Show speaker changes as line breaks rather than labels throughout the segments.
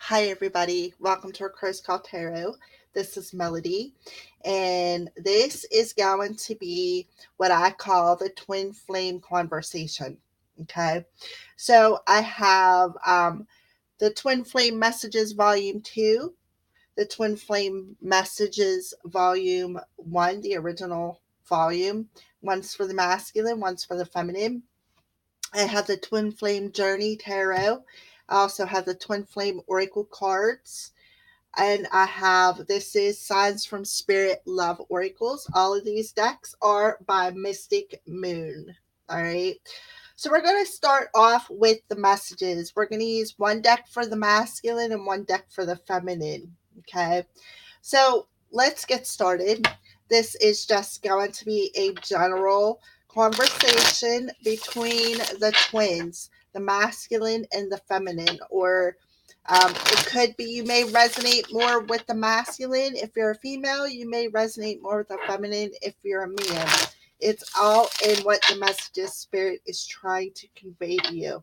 Hi, everybody. Welcome to our Crow's Call Tarot. This is Melody, and this is going to be what I call the twin flame conversation. Okay, so I have the Twin Flame Messages Volume 2, the Twin Flame Messages Volume 1, the original volume. One's for the masculine, one's for the feminine. I have the Twin Flame Journey Tarot. I also have the Twin Flame Oracle cards. And I have, this is Signs from Spirit Love Oracles. All of these decks are by Mystic Moon. All right. So we're going to start off with the messages. We're going to use one deck for the masculine and one deck for the feminine. Okay. So let's get started. This is just going to be a general conversation between the twins, the masculine and the feminine, or it could be you may resonate more with the masculine if you're a female. You may resonate more with the feminine if you're a man. It's all in what the messages spirit is trying to convey to you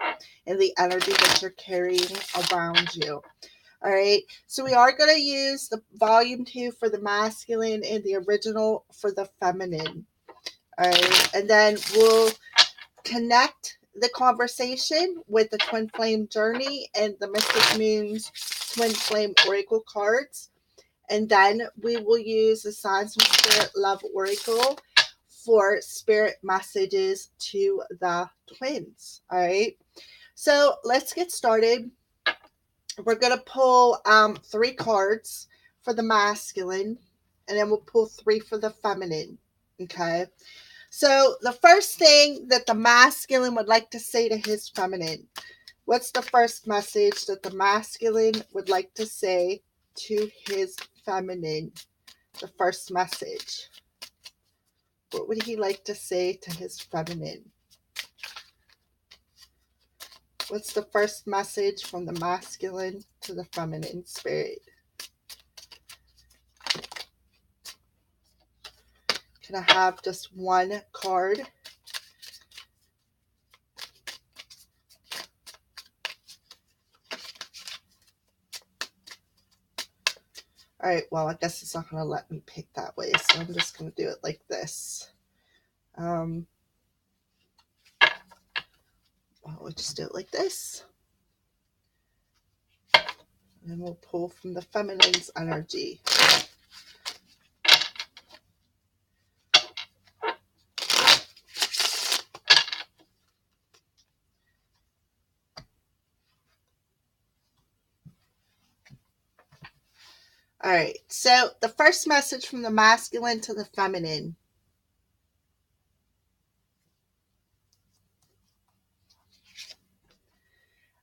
and the energy that you're carrying around you. All right. So we are going to use the volume 2 for the masculine and the original for the feminine. All right. And then we'll connect the conversation with the Twin Flame Journey and the Mystic Moon's Twin Flame Oracle cards. And then we will use the Signs from Spirit Love Oracle for spirit messages to the twins. All right. So let's get started. We're going to pull 3 cards for the masculine, and then we'll pull 3 for the feminine. Okay. So the first thing that the masculine would like to say to his feminine, what's the first message that the masculine would like to say to his feminine? The first message. What would he like to say to his feminine? What's the first message from the masculine to the feminine spirit? Can I have just one card? All right, well, I guess it's not going to let me pick that way, so I'm just going to do it like this. Well, we'll just do it like this. And then we'll pull from the feminine's energy. All right, so the first message from the masculine to the feminine.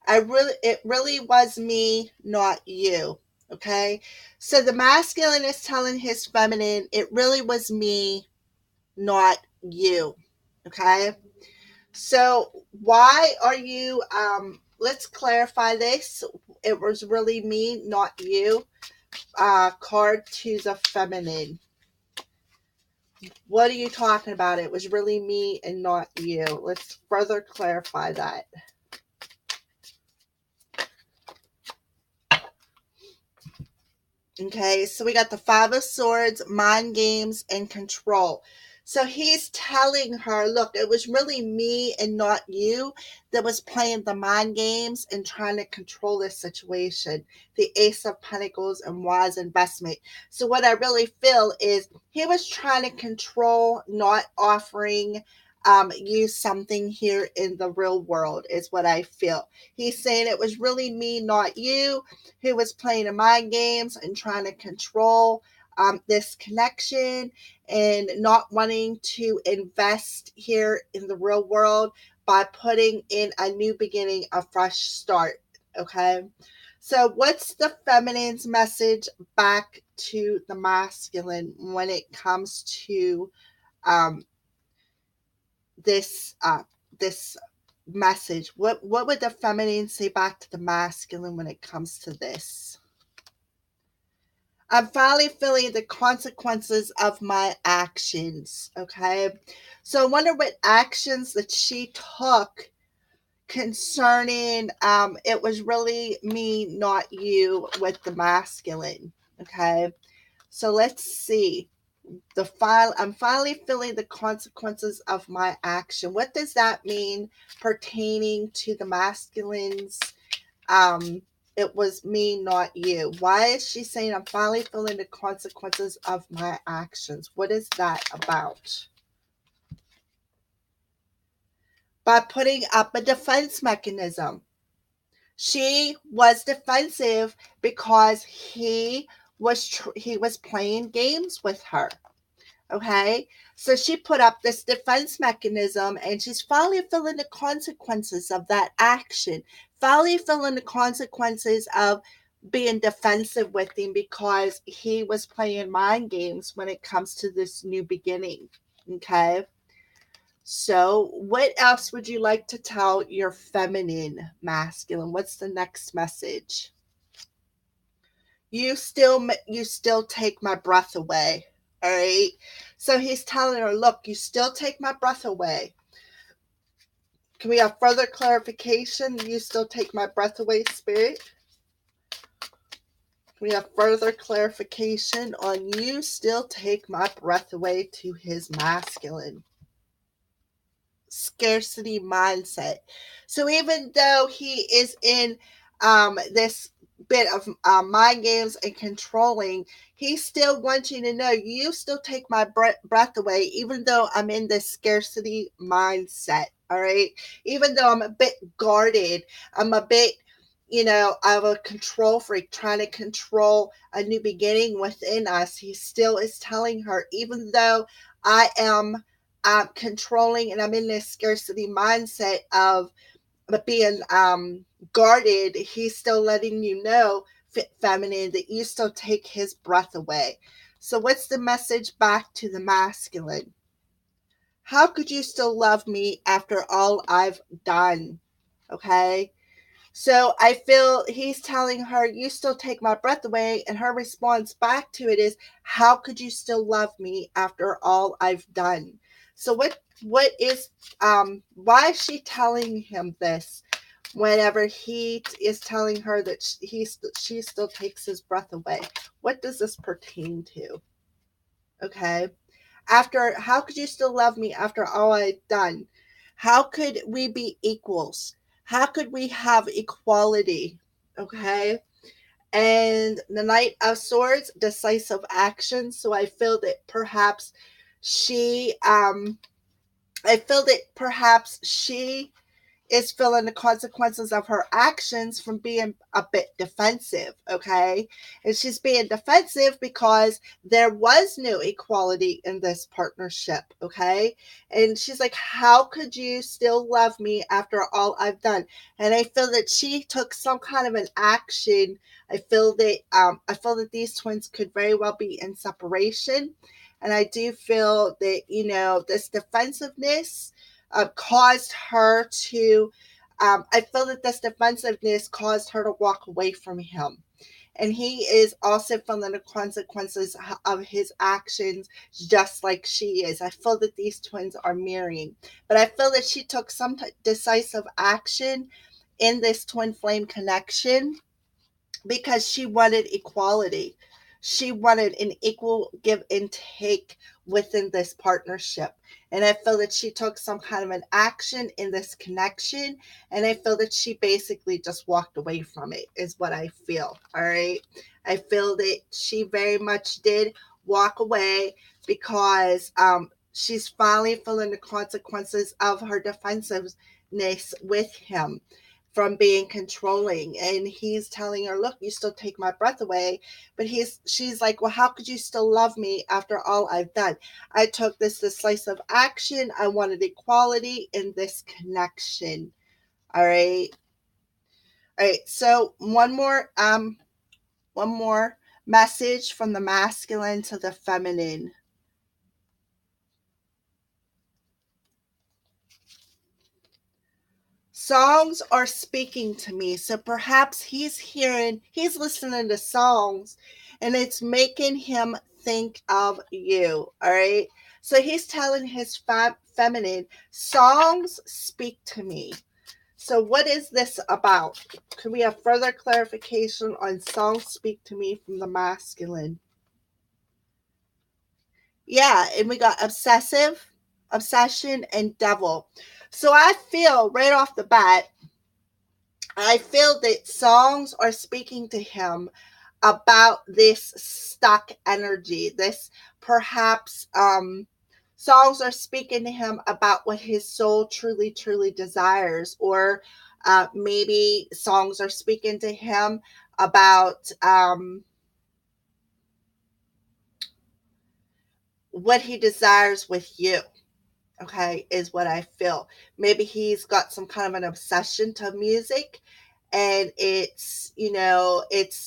It really was me, not you. Okay, so the masculine is telling his feminine, it really was me, not you. Okay, so why are you? Let's clarify this. It was really me, not you. Card to the feminine. What are you talking about? It was really me and not you. Let's further clarify that. Okay, so we got the Five of Swords, mind games, and control. So he's telling her, look, it was really me and not you that was playing the mind games and trying to control this situation. The Ace of Pentacles and wise investment. So what I really feel is he was trying to control, not offering you something here in the real world is what I feel. He's saying it was really me, not you, who was playing the mind games and trying to control this connection and not wanting to invest here in the real world by putting in a new beginning, a fresh start. Okay. So what's the feminine's message back to the masculine when it comes to this message? What would the feminine say back to the masculine when it comes to this? I'm finally feeling the consequences of my actions. Okay. So I wonder what actions that she took concerning it was really me, not you, with the masculine. Okay, so let's see. I'm finally feeling the consequences of my action. What does that mean pertaining to the masculines? um it was me, not you. Why is she saying I'm finally feeling the consequences of my actions? What is that about? By putting up a defense mechanism. She was defensive because he was playing games with her. Okay, so she put up this defense mechanism, and she's finally feeling the consequences of that action, finally feeling the consequences of being defensive with him because he was playing mind games when it comes to this new beginning. Okay, so what else would you like to tell your feminine masculine? What's the next message? You still take my breath away. All right, so he's telling her, look, you still take my breath away. Can we have further clarification? You still take my breath away, spirit? Can we have further clarification on you still take my breath away to his masculine? Scarcity mindset. So even though he is in this bit of mind games and controlling, he still wants you to know you still take my breath away, even though I'm in this scarcity mindset. All right. Even though I'm a bit guarded, I'm a bit, I'm a control freak trying to control a new beginning within us. He still is telling her, even though I am controlling and I'm in this scarcity mindset of being guarded, he's still letting you know, feminine, that you still take his breath away. So what's the message back to the masculine? How could you still love me after all I've done? Okay, so I feel he's telling her, you still take my breath away. And her response back to it is, how could you still love me after all I've done? So what is why is she telling him this whenever he is telling her that she still takes his breath away? What does this pertain to? Okay. How could you still love me after all I've done? How could we be equals? How could we have equality? Okay. And the Knight of Swords, decisive action. So she, I feel that perhaps she is feeling the consequences of her actions from being a bit defensive, okay? And she's being defensive because there was no equality in this partnership, okay? And she's like, how could you still love me after all I've done? And I feel that she took some kind of an action. I feel that these twins could very well be in separation. And I do feel that, this defensiveness caused her to, I feel that this defensiveness caused her to walk away from him. And he is also feeling the consequences of his actions just like she is. I feel that these twins are mirroring. But I feel that she took some decisive action in this twin flame connection because she wanted equality. She wanted an equal give and take within this partnership. And I feel that she took some kind of an action in this connection. And I feel that she basically just walked away from it, is what I feel. All right. I feel that she very much did walk away because she's finally feeling the consequences of her defensiveness with him from being controlling. And he's telling her, look, you still take my breath away. But she's like, well, how could you still love me after all I've done? I took this decisive action. I wanted equality in this connection. All right. All right. So one more message from the masculine to the feminine. Songs are speaking to me. So perhaps he's listening to songs and it's making him think of you. All right. So he's telling his feminine, songs speak to me. So what is this about? Could we have further clarification on songs speak to me from the masculine? Yeah, and we got obsessive, obsession, and devil. So I feel right off the bat, I feel that songs are speaking to him about this stuck energy, this perhaps songs are speaking to him about what his soul truly, truly desires, or maybe songs are speaking to him about what he desires with you. Okay, is what I feel. Maybe he's got some kind of an obsession to music, and it's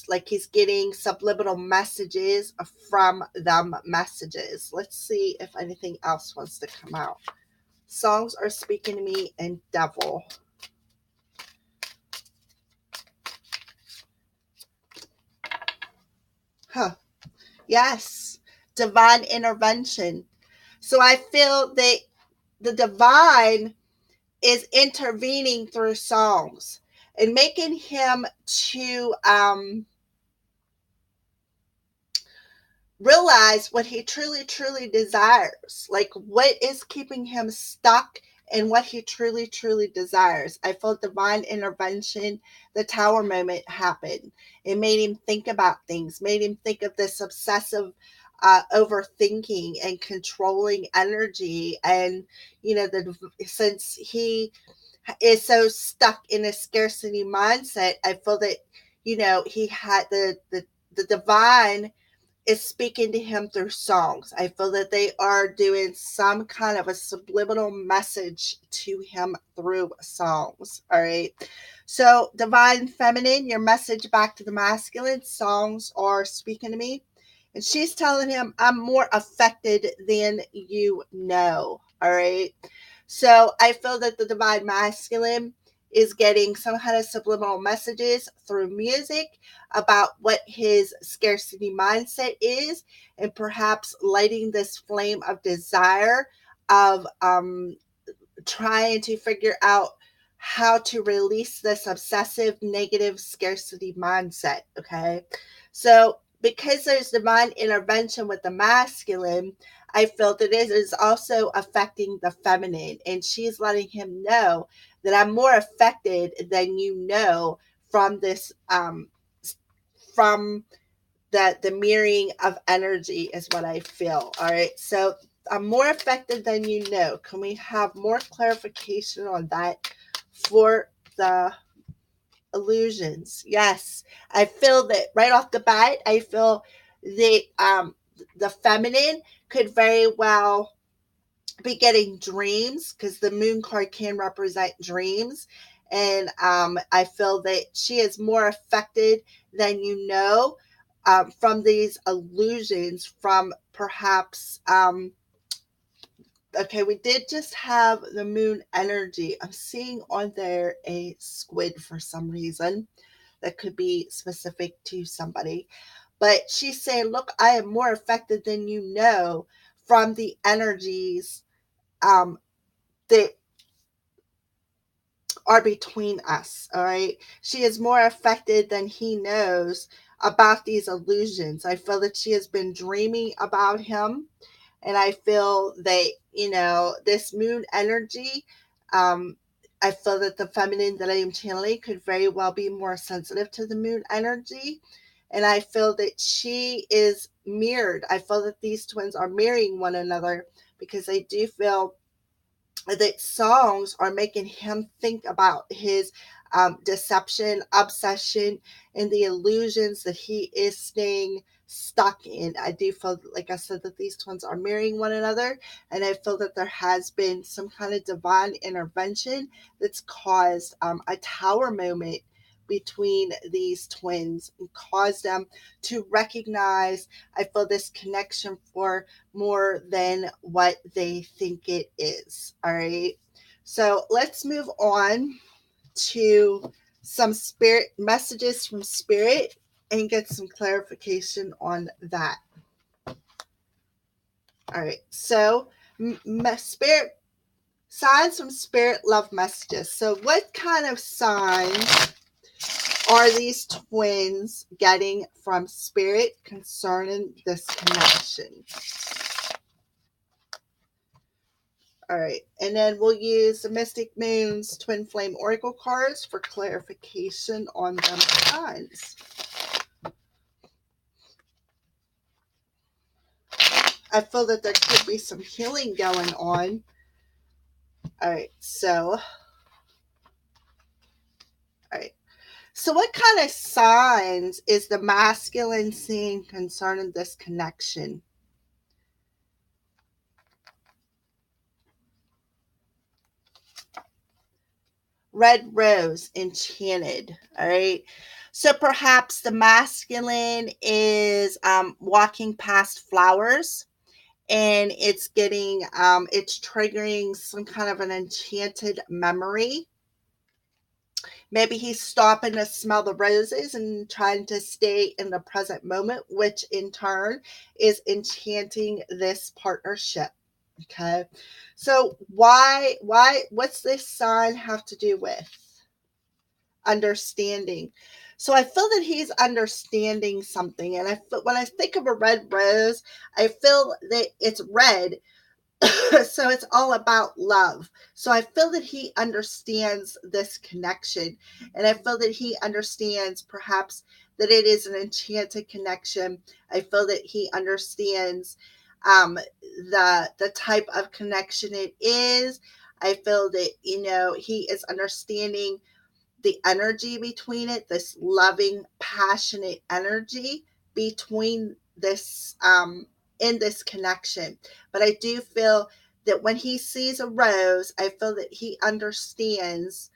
like he's getting subliminal messages from them messages. Let's see if anything else wants to come out. Songs are speaking to me and devil. Huh. Yes. Divine intervention. So I feel that the divine is intervening through songs and making him to realize what he truly, truly desires. Like what is keeping him stuck in what he truly, truly desires. I felt divine intervention. The tower moment happened. It made him think about things, made him think of this obsessive overthinking and controlling energy. And, since he is so stuck in a scarcity mindset, I feel that, he had the divine is speaking to him through songs. I feel that they are doing some kind of a subliminal message to him through songs. All right. So, divine feminine, your message back to the masculine, songs are speaking to me. And she's telling him, I'm more affected than you know. All right. So, I feel that the divine masculine is getting some kind of subliminal messages through music about what his scarcity mindset is, and perhaps lighting this flame of desire of trying to figure out how to release this obsessive negative scarcity mindset. Okay. So because there's divine intervention with the masculine, I feel that it is also affecting the feminine, and she's letting him know that I'm more affected than you know from this from the mirroring of energy is what I feel. All right. So I'm more affected than you know. Can we have more clarification on that for the illusions? Yes. I feel that right off the bat, I feel the feminine could very well be getting dreams, because the moon card can represent dreams. And I feel that she is more affected than you know, from these illusions, from perhaps okay, we did just have the moon energy. I'm seeing on there a squid for some reason. That could be specific to somebody. But she's saying, look, I am more affected than you know from the energies um, that are between us. All right. She is more affected than he knows about these illusions. I feel that she has been dreaming about him. And I feel that, this moon energy, um, I feel that the feminine that I am channeling could very well be more sensitive to the moon energy. And I feel that she is mirrored. I feel that these twins are mirroring one another, because I do feel that songs are making him think about his deception, obsession, and the illusions that he is staying stuck in. I do feel, like I said, that these twins are mirroring one another, and I feel that there has been some kind of divine intervention that's caused a tower moment between these twins and caused them to recognize, I feel, this connection for more than what they think it is. All right. So let's move on to some spirit messages from spirit and get some clarification on that. All right. So, spirit Signs from Spirit Love Messages. So what kind of signs are these twins getting from Spirit concerning this connection? All right, and then we'll use the Mystic Moon's Twin Flame Oracle cards for clarification on them signs. I feel that there could be some healing going on. All right, so what kind of signs is the masculine seeing concerning this connection? Red Rose, Enchanted. All right. So perhaps the masculine is walking past flowers, and it's getting it's triggering some kind of an enchanted memory. Maybe he's stopping to smell the roses and trying to stay in the present moment, which in turn is enchanting this partnership. Okay. So what's this sign have to do with? Understanding. So I feel that he's understanding something. And when I think of a red rose, I feel that it's red. So it's all about love. So I feel that he understands this connection. And I feel that he understands perhaps that it is an enchanted connection. I feel that he understands the type of connection it is. I feel that, he is understanding the energy between it, this loving, passionate energy between this in this connection. But I do feel that when he sees a rose, I feel that he understands.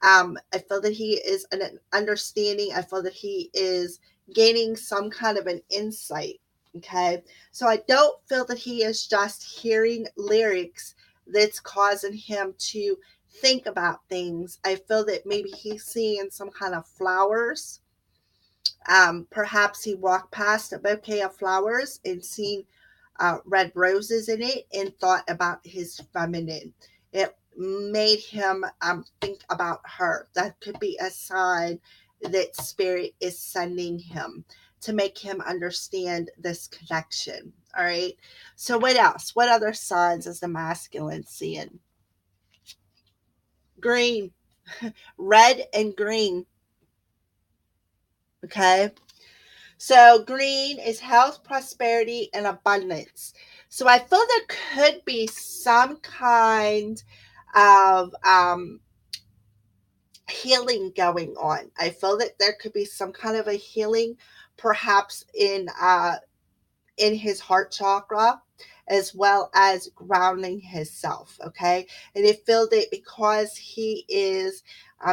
I feel that he is an understanding. I feel that he is gaining some kind of an insight. Okay. So I don't feel that he is just hearing lyrics that's causing him to think about things. I feel that maybe he's seeing some kind of flowers. Perhaps he walked past a bouquet of flowers and seen red roses in it and thought about his feminine. It made him think about her. That could be a sign that Spirit is sending him to make him understand this connection. All right. So what else? What other signs is the masculine seeing? Green, red and green. Okay. So green is health, prosperity, and abundance. So I feel there could be some kind of healing going on. I feel that there could be some kind of a healing, perhaps in his heart chakra, as well as grounding himself. Okay. And I feel that because he is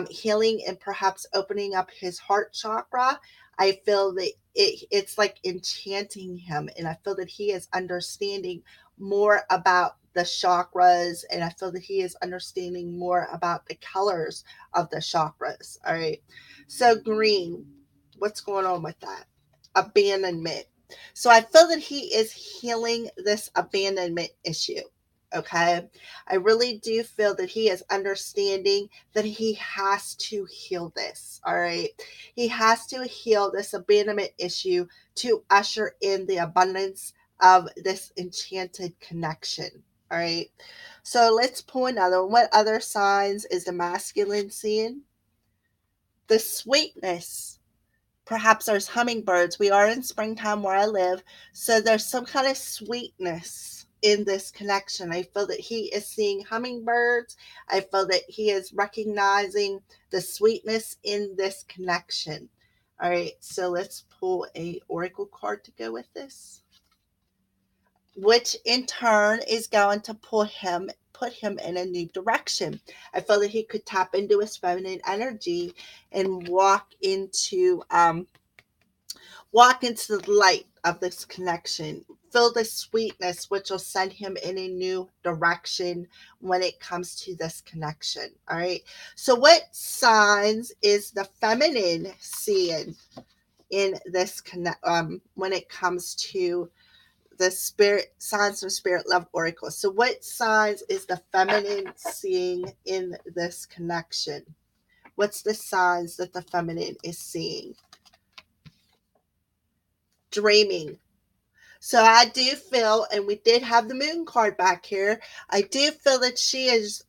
healing and perhaps opening up his heart chakra, I feel that it's like enchanting him. And I feel that he is understanding more about the chakras. And I feel that he is understanding more about the colors of the chakras. All right. So, green, what's going on with that? Abandonment. So I feel that he is healing this abandonment issue. Okay. I really do feel that he is understanding that he has to heal this. All right. He has to heal this abandonment issue to usher in the abundance of this enchanted connection. All right. So let's pull another one. What other signs is the masculine seeing? The sweetness. Perhaps there's hummingbirds. We are in springtime where I live. So there's some kind of sweetness in this connection. I feel that he is seeing hummingbirds. I feel that he is recognizing the sweetness in this connection. All right, so let's pull a oracle card to go with this, which in turn is going to put him in a new direction. I feel that he could tap into his feminine energy and walk into the light of this connection. Feel the sweetness, which will send him in a new direction when it comes to this connection. All right. So, what signs is the feminine seeing in this when it comes to the spirit signs from Spirit Love Oracle. So what signs is the feminine seeing in this connection? What's the signs that the feminine is seeing? Dreaming. So I do feel, and we did have the moon card back here, I do feel that she is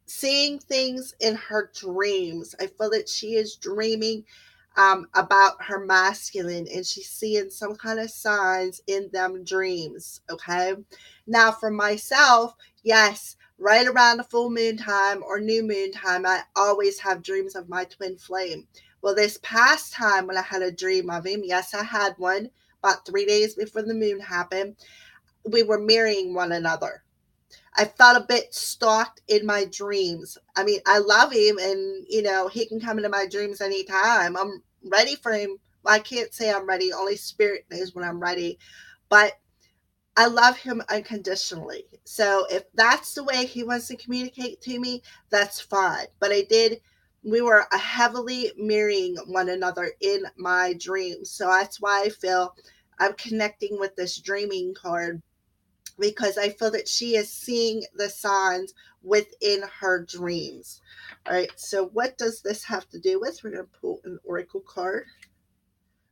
seeing things in her dreams. I feel that she is dreaming about her masculine, and she's seeing some kind of signs in them dreams. Okay. Now, for myself, yes, right around the full moon time or new moon time, I always have dreams of my twin flame. Well, this past time when I had a dream of him, yes, I had one about 3 days before the moon happened. We were mirroring one another. I felt a bit stalked in my dreams. I mean, I love him, and he can come into my dreams anytime. I'm ready for him. Well, I can't say I'm ready. Only spirit knows when I'm ready. But I love him unconditionally. So if that's the way he wants to communicate to me, that's fine. But we were heavily mirroring one another in my dreams. So that's why I feel I'm connecting with this dreaming card, because I feel that she is seeing the signs within her dreams. All right. So what does this have to do with? We're going to pull an oracle card.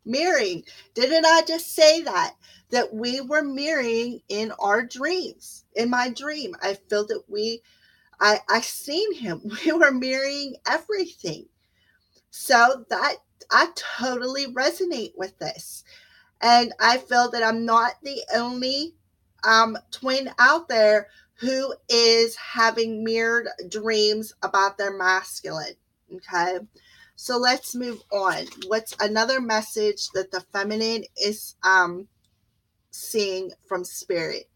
Mirroring. Didn't I just say that we were mirroring in our dreams? In my dream, I feel that I seen him. We were mirroring everything. So that I totally resonate with this, and I feel that I'm not the only twin out there who is having mirrored dreams about their masculine. Okay. So let's move on. What's another message that the feminine is seeing from spirit?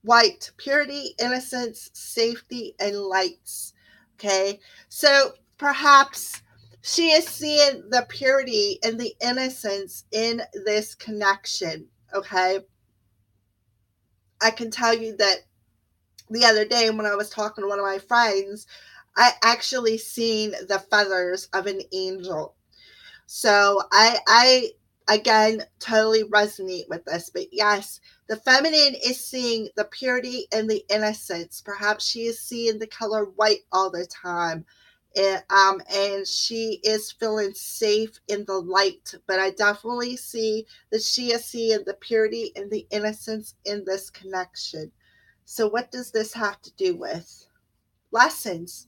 White, purity, innocence, safety, and lights. Okay. So perhaps she is seeing the purity and the innocence in this connection. Okay. I can tell you that the other day when I was talking to one of my friends, I actually seen the feathers of an angel. So I again totally resonate with this. But yes, the feminine is seeing the purity and the innocence. Perhaps she is seeing the color white all the time. And she is feeling safe in the light. But I definitely see that she is seeing the purity and the innocence in this connection. So what does this have to do with? Lessons.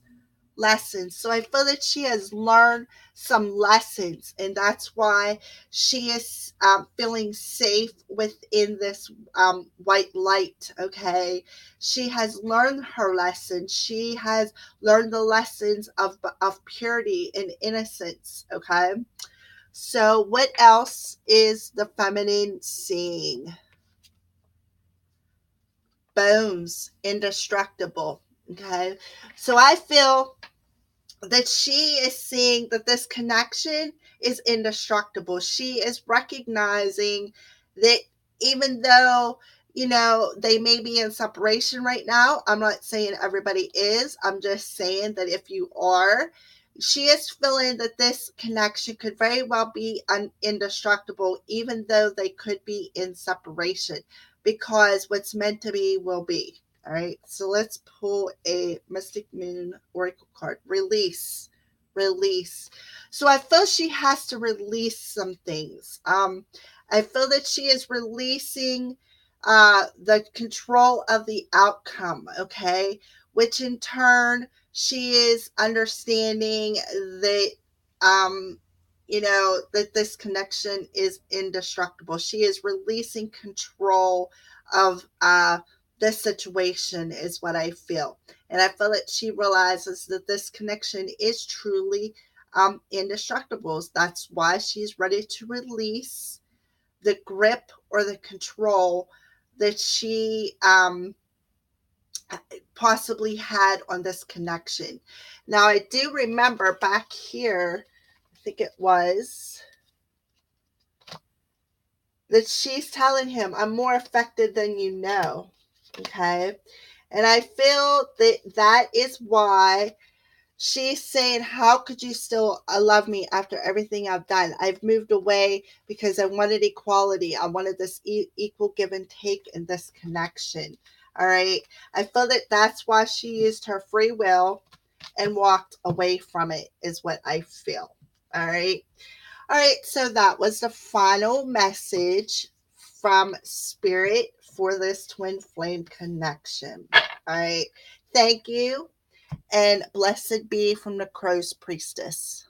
Lessons. So I feel that she has learned some lessons, and that's why she is feeling safe within this white light. Okay, she has learned her lessons. She has learned the lessons of purity and innocence. Okay, so what else is the feminine seeing? Bones, indestructible. Okay, so I feel that she is seeing that this connection is indestructible. She is recognizing that even though, they may be in separation right now, I'm not saying everybody is. I'm just saying that if you are, she is feeling that this connection could very well be indestructible, even though they could be in separation, because what's meant to be will be. All right, so let's pull a Mystic Moon Oracle card. Release. Release. So I feel she has to release some things. I feel that she is releasing the control of the outcome, okay? Which in turn, she is understanding that, that this connection is indestructible. She is releasing control of this situation, is what I feel. And I feel that she realizes that this connection is truly indestructible. That's why she's ready to release the grip or the control that she possibly had on this connection. Now, I do remember back here, I think it was, that she's telling him, I'm more affected than you know. Okay. And I feel that is why She's saying, how could you still love me after everything I've done? I've moved away because I wanted equality. I wanted this equal give and take in this connection. All right. I feel that that's why she used her free will and walked away from it, is what I feel. All right. All right. So that was the final message from Spirit for this twin flame connection. All right. Thank you, and blessed be from the crow's priestess.